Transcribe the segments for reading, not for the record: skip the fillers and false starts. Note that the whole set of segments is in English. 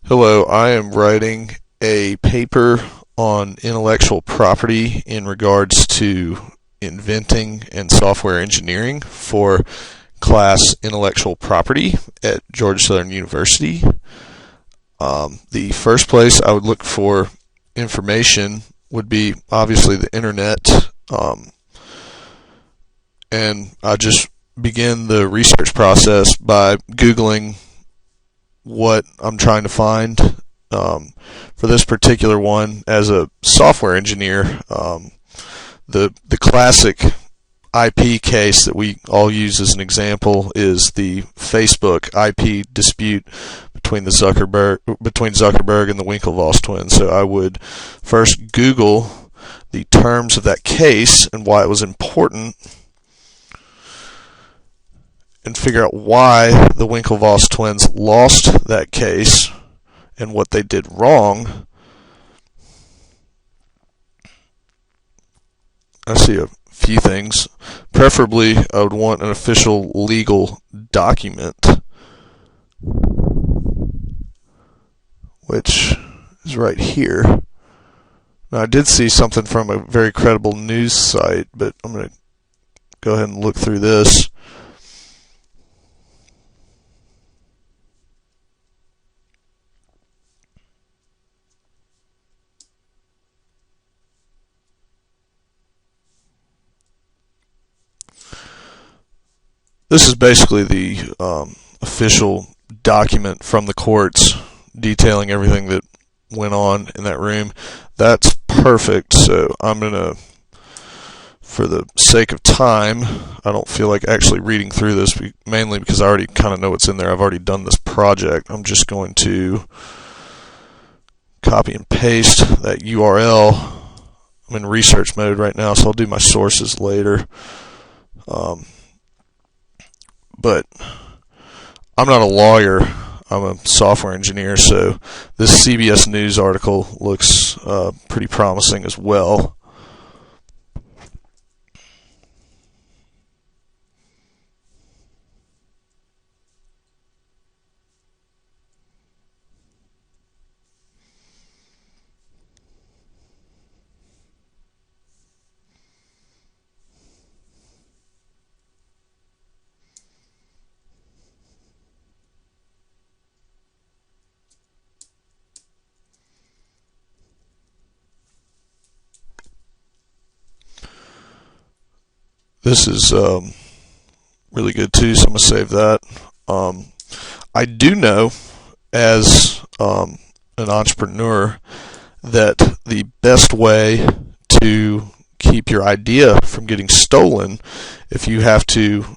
Hello, I am writing a paper on intellectual property in regards to inventing and software engineering for class intellectual property at Georgia Southern University. The first place I would look for information would be obviously the internet, and I just begin the research process by Googling what I'm trying to find. For this particular one, as a software engineer, the classic IP case that we all use as an example is the Facebook IP dispute between Zuckerberg and the Winklevoss twins. So I would first Google the terms of that case and why it was important, and figure out why the Winklevoss twins lost that case and what they did wrong. I see a few things. Preferably, I would want an official legal document, which is right here. Now, I did see something from a very credible news site, but I'm going to go ahead and look through this. This is basically the official document from the courts detailing everything that went on in that room. That's perfect, so I'm going to, for the sake of time, I don't feel like actually reading through this, mainly because I already kind of know what's in there. I've already done this project. I'm just going to copy and paste that URL. I'm in research mode right now, so I'll do my sources later. But I'm not a lawyer, I'm a software engineer, so this CBS News article looks pretty promising as well. This is really good too, so I'm going to save that. I do know, as an entrepreneur, that the best way to keep your idea from getting stolen, if you have to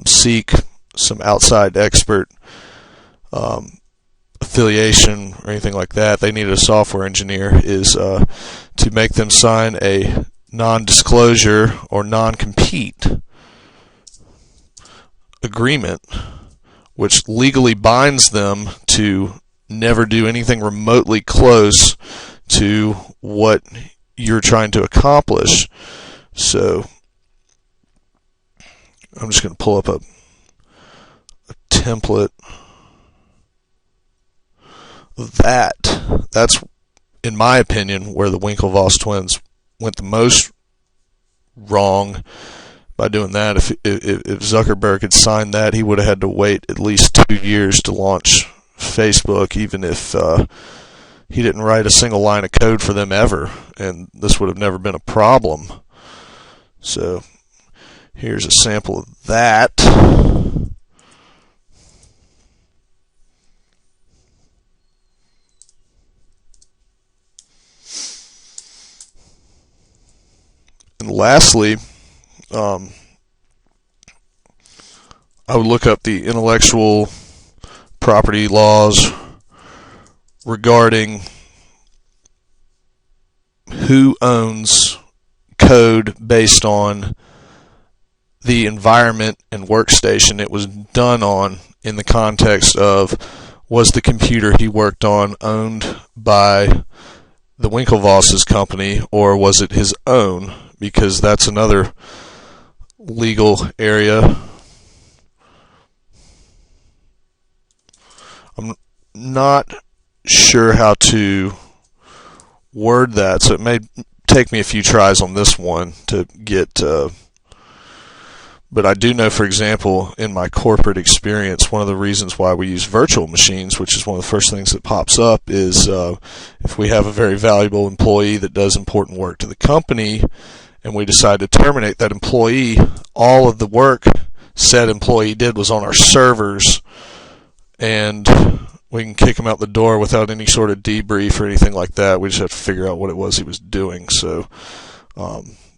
seek some outside expert affiliation or anything like that, they need a software engineer, is to make them sign a non-disclosure or non-compete agreement, which legally binds them to never do anything remotely close to what you're trying to accomplish. So I'm just going to pull up a template of that. That's, in my opinion, where the Winklevoss twins went the most wrong by doing that. If Zuckerberg had signed that, he would have had to wait at least 2 years to launch Facebook, even if he didn't write a single line of code for them ever, and this would have never been a problem. So here's a sample of that. And lastly, I would look up the intellectual property laws regarding who owns code based on the environment and workstation it was done on, in the context of, was the computer he worked on owned by the Winklevoss's company, or was it his own? Because that's another legal area. I'm not sure how to word that, so it may take me a few tries on this one to get but I do know, for example, in my corporate experience, one of the reasons why we use virtual machines, which is one of the first things that pops up, is if we have a very valuable employee that does important work to the company and we decide to terminate that employee, all of the work said employee did was on our servers, and we can kick him out the door without any sort of debrief or anything like that. We just have to figure out what it was he was doing. So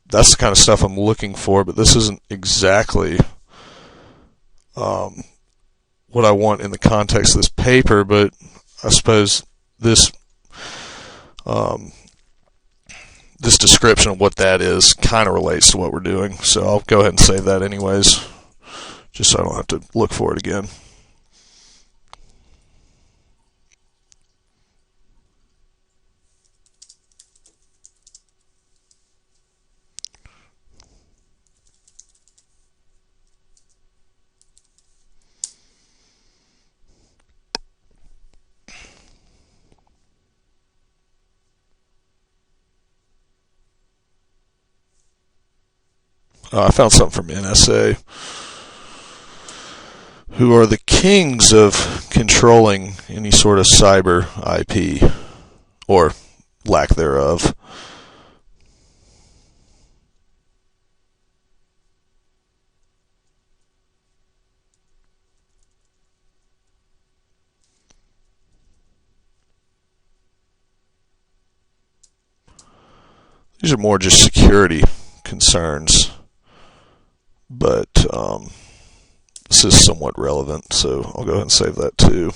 that's the kind of stuff I'm looking for, but this isn't exactly what I want in the context of this paper, but I suppose this this description of what that is kind of relates to what we're doing. So I'll go ahead and save that anyways, just so I don't have to look for it again. I found something from NSA, who are the kings of controlling any sort of cyber IP, or lack thereof. These are more just security concerns, but this is somewhat relevant, so I'll go ahead and save that too.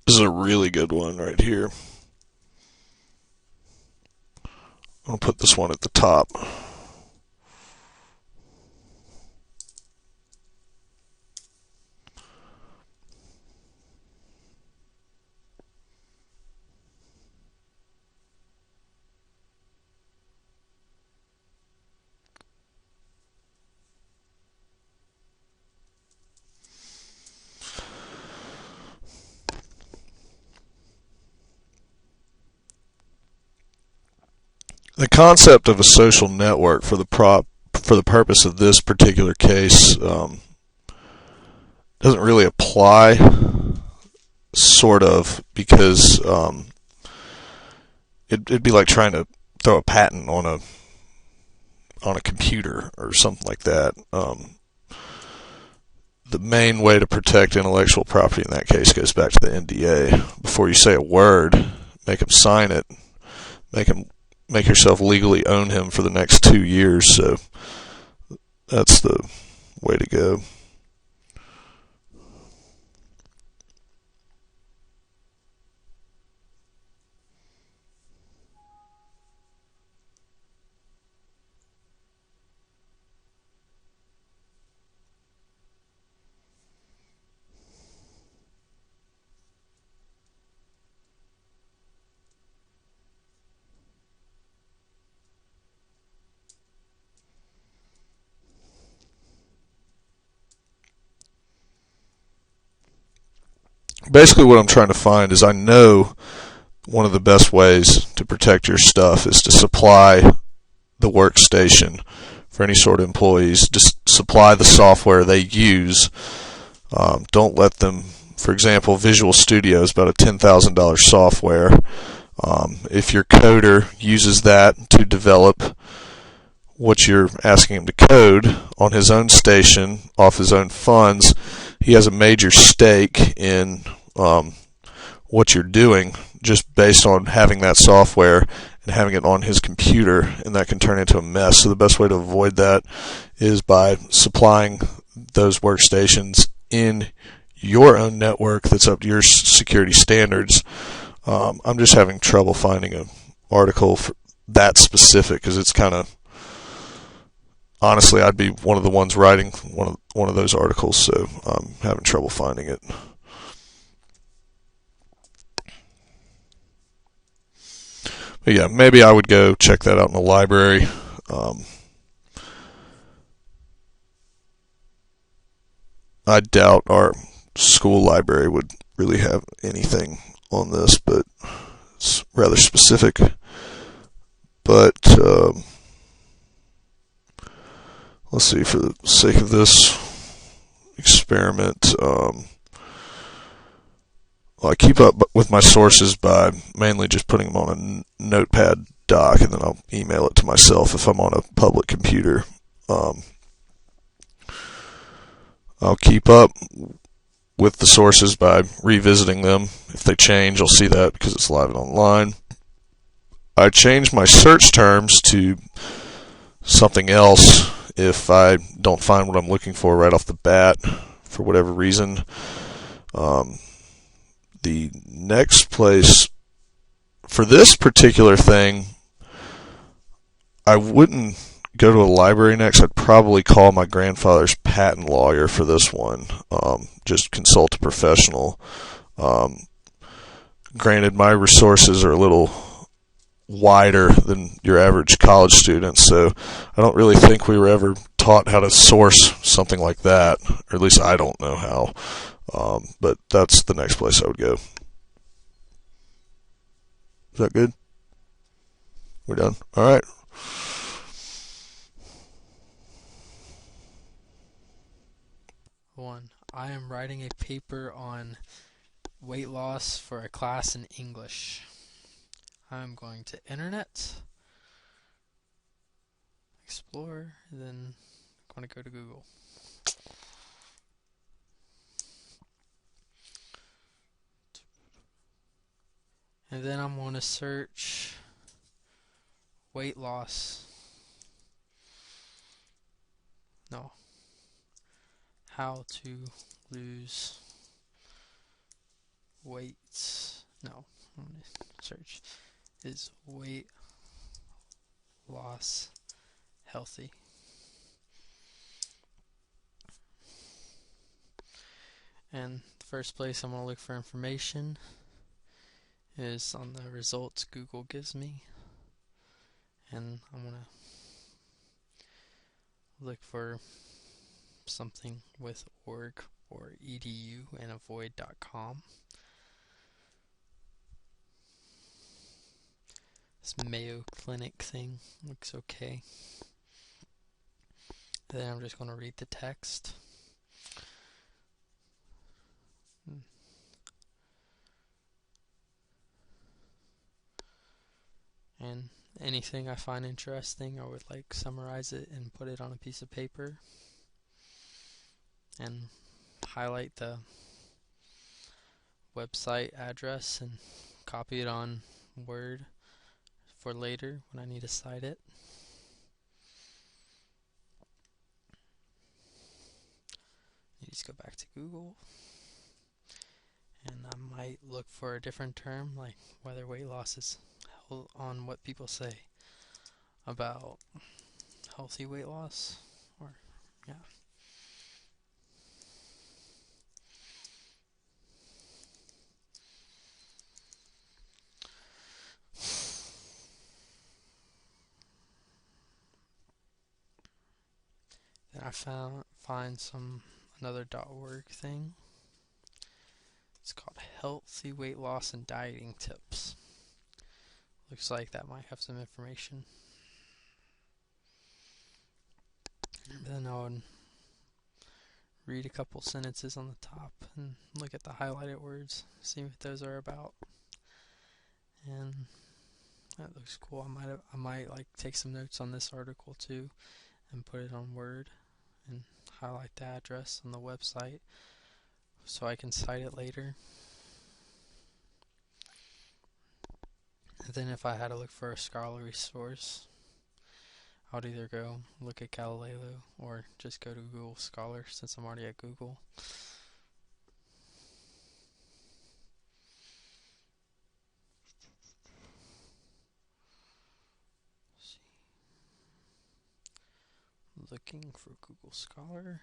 This is a really good one right here. I'll put this one at the top. The concept of a social network for the purpose of this particular case doesn't really apply, sort of, because it'd be like trying to throw a patent on a computer or something like that. The main way to protect intellectual property in that case goes back to the NDA. Before you say a word, make them sign it, make yourself legally own him for the next 2 years. So that's the way to go. Basically what I'm trying to find is, I know one of the best ways to protect your stuff is to supply the workstation for any sort of employees. Just supply the software they use. Don't let them, for example, Visual Studio is about a $10,000 software. If your coder uses that to develop what you're asking him to code on his own station, off his own funds, he has a major stake in what you're doing just based on having that software and having it on his computer, and that can turn into a mess. So the best way to avoid that is by supplying those workstations in your own network that's up to your security standards. I'm just having trouble finding an article for that specific because it's kind of, honestly, I'd be one of the ones writing one of those articles, so I'm having trouble finding it. But yeah, maybe I would go check that out in the library. I doubt our school library would really have anything on this, but it's rather specific. But let's see, for the sake of this experiment, I keep up with my sources by mainly just putting them on a notepad doc, and then I'll email it to myself if I'm on a public computer. I'll keep up with the sources by revisiting them. If they change, I'll see that because it's live and online. I change my search terms to something else if I don't find what I'm looking for right off the bat for whatever reason. The next place for this particular thing, I wouldn't go to a library next. I'd probably call my grandfather's patent lawyer for this one. Just consult a professional. Granted, my resources are a little wider than your average college student, so I don't really think we were ever taught how to source something like that, or at least I don't know how. But that's the next place I would go. Is that good? We're done? Alright. I am writing a paper on weight loss for a class in English. I'm going to Internet, Explore, then I'm going to go to Google. And then I'm going to search weight loss. No. How to lose weight. No. I'm going to search. Is weight loss healthy? And the first place I'm going to look for information is on the results Google gives me, and I'm going to look for something with org or edu and avoid.com. This Mayo Clinic thing looks okay. Then I'm just going to read the text. And anything I find interesting, I would summarize it and put it on a piece of paper and highlight the website address and copy it on Word for later when I need to cite it. You just go back to Google, and I might look for a different term, like whether weight loss is on what people say about healthy weight loss, or yeah. Then I find another .org thing. It's called Healthy Weight Loss and Dieting Tips. Looks like that might have some information. Then I would read a couple sentences on the top and look at the highlighted words, see what those are about. And That looks cool. I might like take some notes on this article too and put it on Word and highlight the address on the website so I can cite it later. And then if I had to look for a scholarly source, I would either go look at Galileo or just go to Google Scholar since I'm already at Google. Looking for Google Scholar.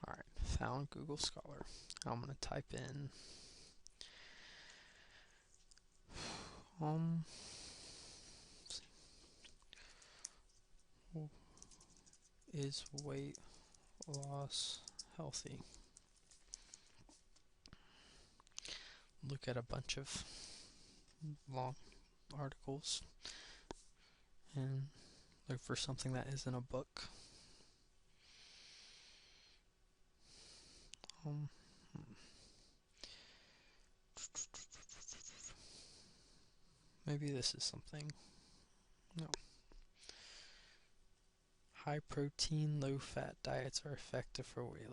Alright, found Google Scholar. I'm going to type in is weight loss healthy? Look at a bunch of long articles and look for something that isn't a book. Maybe this is something. No. High protein, low fat diets are effective for weight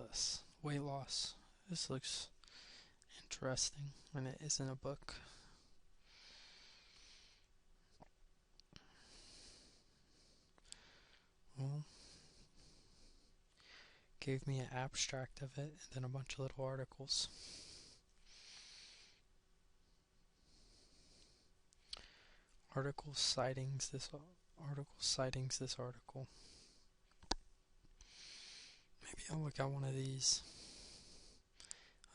loss. This looks interesting, and it isn't a book. Well, gave me an abstract of it and then a bunch of little articles. Article sightings this article. Maybe I'll look at one of these.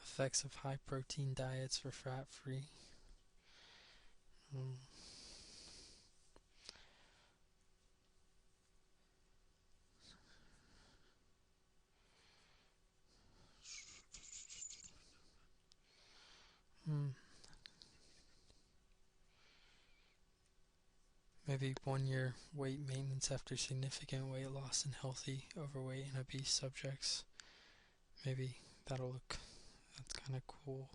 Effects of high protein diets for fat free. Maybe 1 year weight maintenance after significant weight loss in healthy, overweight, and obese subjects. Maybe that's kind of cool.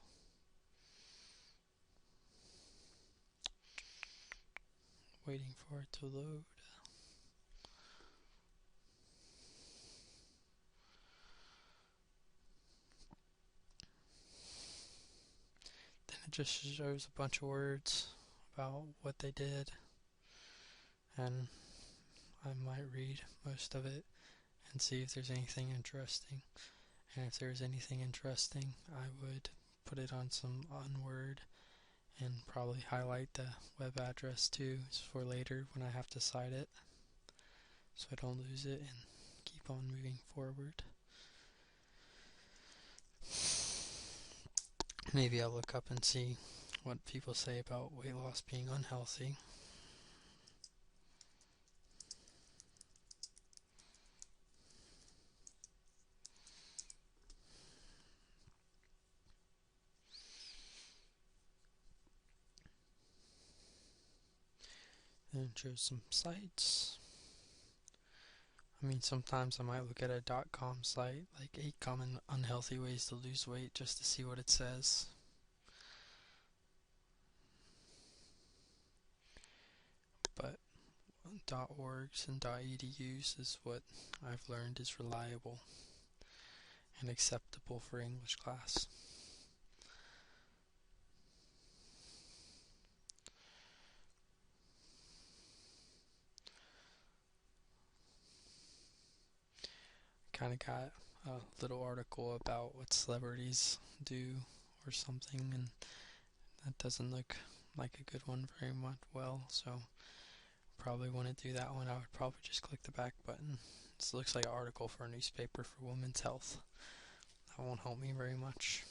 Waiting for it to load. Then it just shows a bunch of words about what they did, and I might read most of it and see if there's anything interesting. And if there's anything interesting, I would put it on Word and probably highlight the web address too for later when I have to cite it, so I don't lose it and keep on moving forward. Maybe I'll look up and see what people say about weight loss being unhealthy. Then it shows some sites. Sometimes I might look at a .com site, like 8 common unhealthy ways to lose weight, just to see what it says. But .orgs and .edus is what I've learned is reliable and acceptable for English class. Kind of got a little article about what celebrities do or something, and that doesn't look like a good one very much so probably wouldn't do that one. I would probably just click the back button. This looks like an article for a newspaper for women's health. That won't help me very much.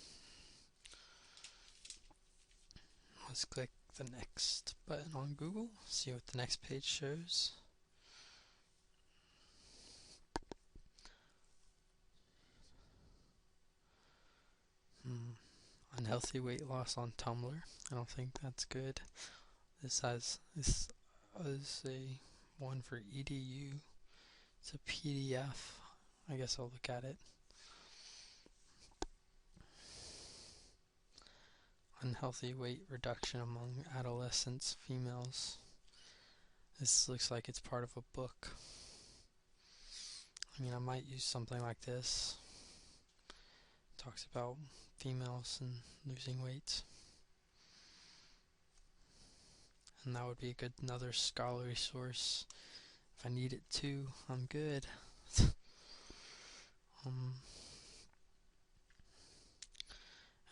Let's click the next button on Google, see what the next page shows. Unhealthy weight loss on Tumblr. I don't think that's good. This is a one for EDU. It's a PDF. I guess I'll look at it. Unhealthy weight reduction among adolescents females. This looks like it's part of a book. I mean, I might use something like this. It talks about females and losing weight. And that would be a good another scholarly source. If I need it too, I'm good. And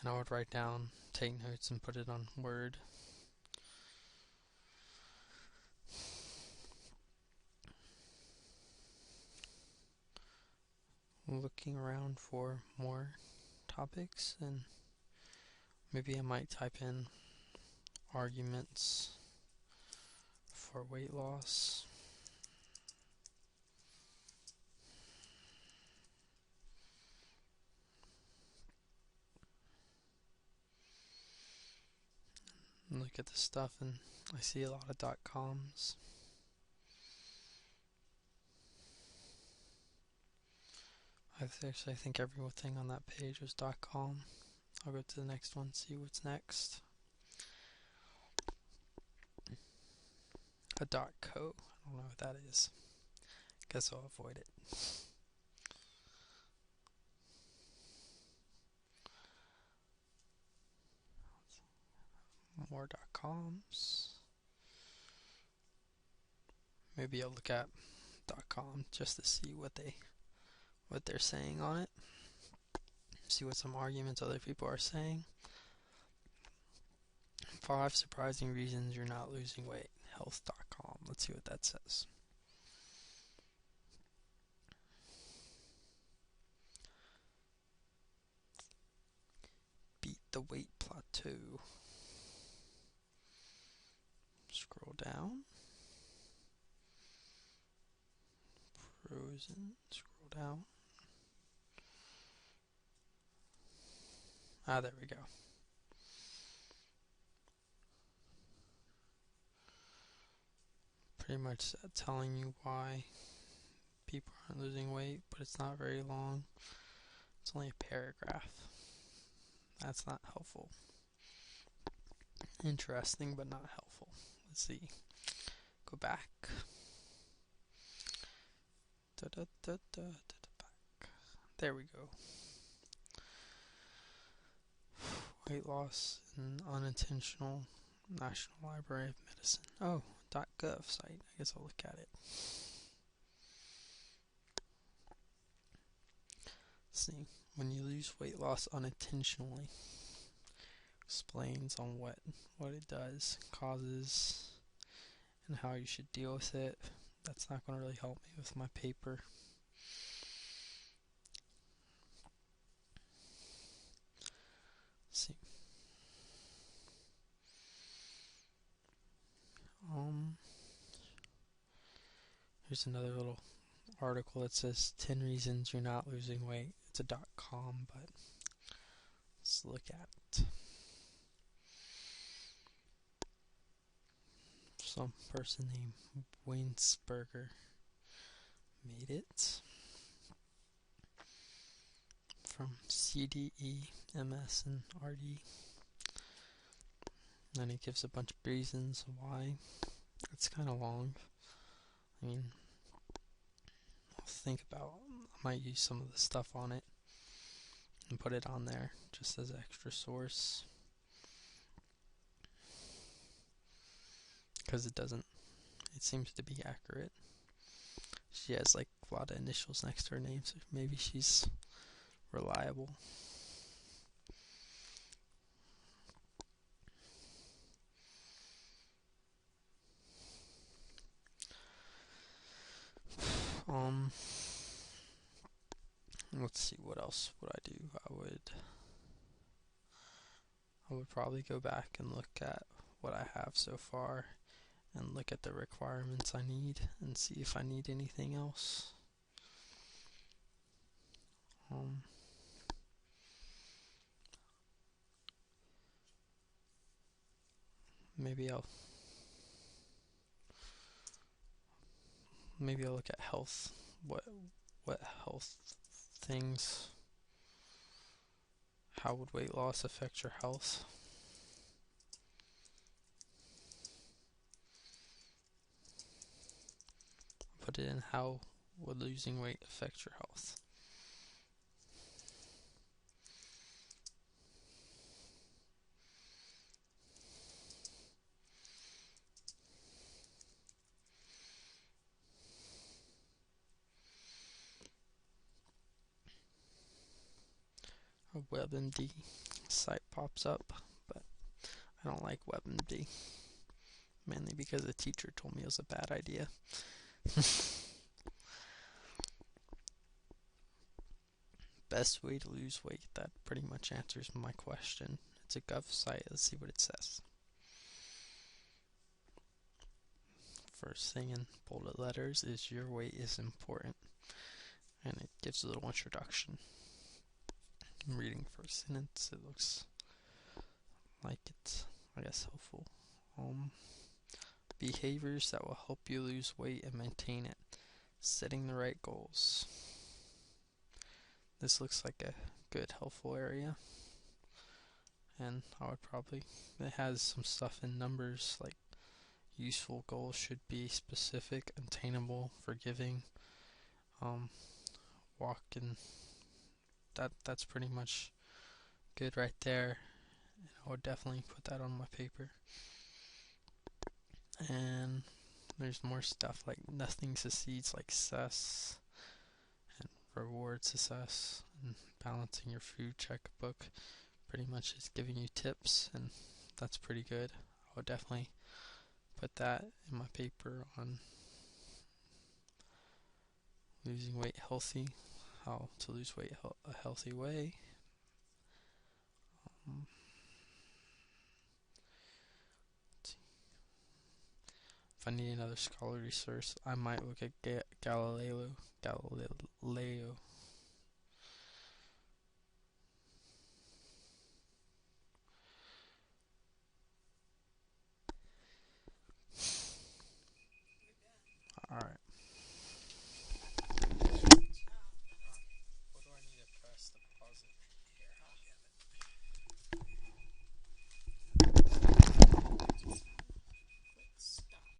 I would write down, take notes, and put it on Word. Looking around for more topics, and maybe I might type in arguments for weight loss. And look at the stuff, and I see a lot of .coms. I think everything on that page was .com. I'll go to the next one, see what's next. A .co. I don't know what that is. Guess I'll avoid it. More .coms. Maybe I'll look at .com just to see what they're saying on it. See what some arguments other people are saying. 5 surprising reasons you're not losing weight. Health.com. Let's see what that says. Beat the weight plateau. Scroll down. Frozen. Scroll down. There we go. Pretty much telling you why people aren't losing weight, but it's not very long. It's only a paragraph. That's not helpful. Interesting, but not helpful. Let's see. Go back. Back. There we go. Weight loss and unintentional. National Library of Medicine. Oh, .gov site. I guess I'll look at it. Let's see. When you lose weight loss unintentionally, explains on what it does, causes, and how you should deal with it. That's not going to really help me with my paper. Let's see. Here's another little article that says 10 reasons you're not losing weight. It's a .com, but let's look at it. Some person named Weinsberger made it from CDE, MS, and RD. And then he gives a bunch of reasons why. It's kind of long. I mean, I'll think about, I might use some of the stuff on it and put it on there just as extra source. Because it seems to be accurate. She has like a lot of initials next to her name, so maybe she's reliable. Let's see, what else would I do? I would probably go back and look at what I have so far and look at the requirements I need and see if I need anything else. Maybe I'll look at health. What what health things, how would weight loss affect your health? Put it in, how would losing weight affect your health? A WebMD site pops up, but I don't like WebMD, mainly because the teacher told me it was a bad idea. Best way to lose weight, that pretty much answers my question. It's a gov site, let's see what it says. First thing in bolded letters is your weight is important, and it gives a little introduction. I'm reading first sentence, it looks like it's, I guess, helpful. Behaviors that will help you lose weight and maintain it. Setting the right goals. This looks like a good, helpful area. And I would probably, it has some stuff in numbers, like useful goals should be specific, attainable, forgiving, walking. That's pretty much good right there. I would definitely put that on my paper. And there's more stuff like nothing succeeds like success, and reward success, and balancing your food checkbook. Pretty much is giving you tips, and that's pretty good. I would definitely put that in my paper on losing weight healthy, how to lose weight a healthy way. If I need another scholarly source, I might look at Galileo.